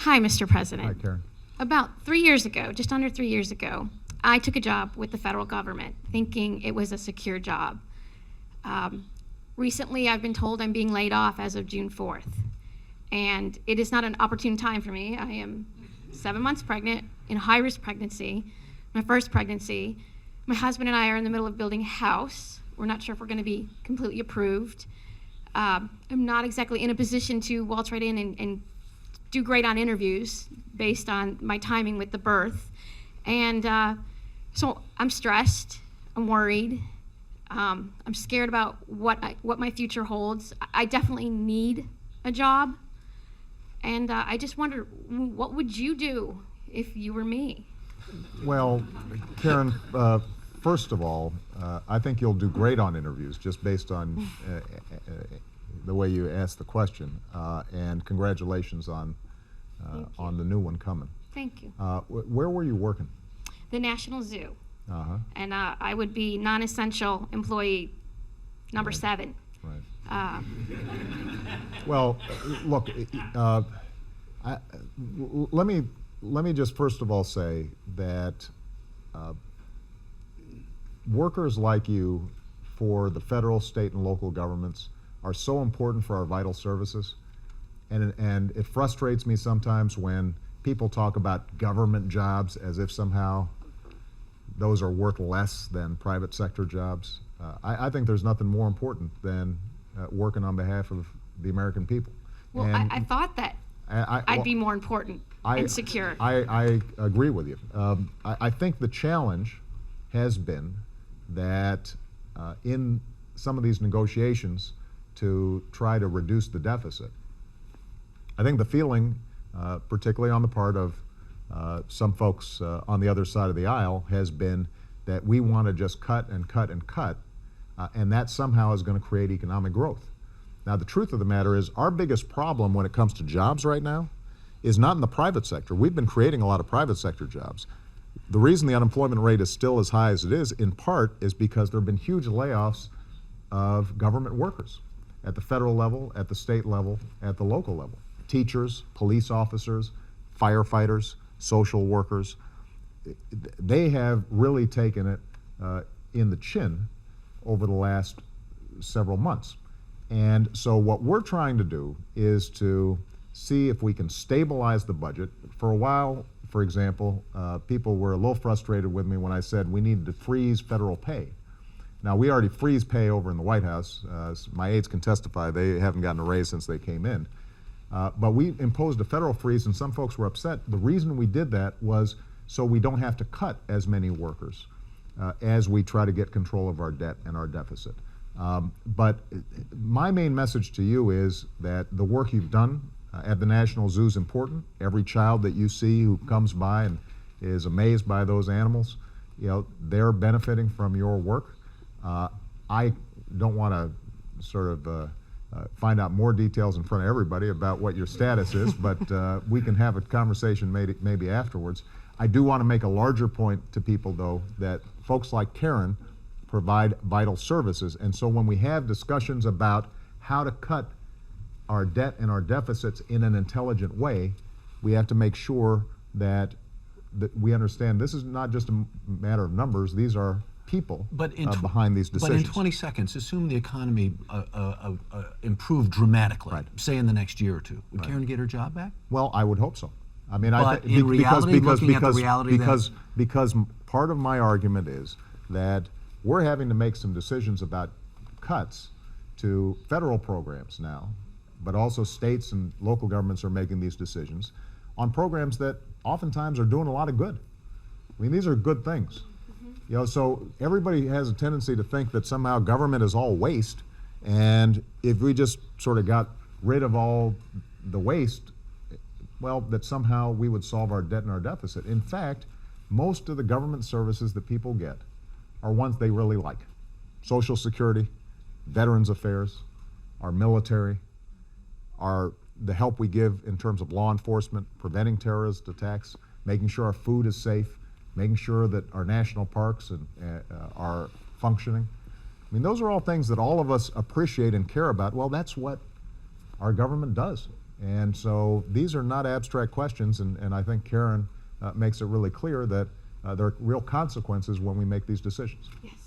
Hi, Mr. President. Hi, Karen. About 3 years ago, just under 3 years ago, I took a job with the federal government thinking it was a secure job. Recently, I've been told I'm being laid off as of June 4th. And it is not an opportune time for me. I am 7 months pregnant, in a high-risk pregnancy, my first pregnancy. My husband and I are in the middle of building a house. We're not sure if we're going to be completely approved. I'm not exactly in a position to waltz right in and do great on interviews based on my timing with the birth. And so I'm stressed, I'm worried, I'm scared about what my future holds. I definitely need a job. And I just wonder, what would you do if you were me? Well, Karen, first of all, I think you'll do great on interviews just based on the way you asked the question. And congratulations on the new one coming. Thank you. Where were you working? The National Zoo. Uh-huh. And I would be non-essential employee number 7. Right. Well, look, let me just first of all say that workers like you for the federal, state, and local governments are so important for our vital services, and it frustrates me sometimes when people talk about government jobs as if somehow those are worth less than private sector jobs. I think there's nothing more important than working on behalf of the American people. Well, I thought that I'd be more important and secure. I agree with you. I think the challenge has been that in some of these negotiations to try to reduce the deficit, I think the feeling, particularly on the part of some folks on the other side of the aisle, has been that we want to just cut and cut and cut, and that somehow is going to create economic growth. Now, the truth of the matter is our biggest problem when it comes to jobs right now is not in the private sector. We've been creating a lot of private sector jobs. The reason the unemployment rate is still as high as it is, in part, is because there have been huge layoffs of government workers at the federal level, at the state level, at the local level. Teachers, police officers, firefighters, social workers. They have really taken it in the chin over the last several months. And so what we're trying to do is to see if we can stabilize the budget. For a while, for example, people were a little frustrated with me when I said we needed to freeze federal pay. Now, we already freeze pay over in the White House. My aides can testify they haven't gotten a raise since they came in. But we imposed a federal freeze, and some folks were upset. The reason we did that was so we don't have to cut as many workers as we try to get control of our debt and our deficit. But my main message to you is that the work you've done at the National Zoo is important. Every child that you see who comes by and is amazed by those animals, you know, they're benefiting from your work. I don't want to sort of find out more details in front of everybody about what your status is, but we can have a conversation maybe afterwards. I do want to make a larger point to people, though, that folks like Karen provide vital services, and so when we have discussions about how to cut our debt and our deficits in an intelligent way, we have to make sure that we understand this is not just a matter of numbers, these are people behind these decisions. But in 20 seconds, assume the economy improved dramatically, right, say in the next year or two. Would right, Karen get her job back? Well, I would hope so. I mean, but in reality, because part of my argument is that we're having to make some decisions about cuts to federal programs now, but also states and local governments are making these decisions on programs that oftentimes are doing a lot of good. I mean, these are good things. You know, so everybody has a tendency to think that somehow government is all waste, and if we just sort of got rid of all the waste, well, that somehow we would solve our debt and our deficit. In fact, most of the government services that people get are ones they really like. Social Security, Veterans Affairs, our military, the help we give in terms of law enforcement, preventing terrorist attacks, making sure our food is safe, making sure that our national parks are functioning. I mean, those are all things that all of us appreciate and care about. Well, that's what our government does. And so these are not abstract questions, and I think Karen makes it really clear that there are real consequences when we make these decisions. Yes.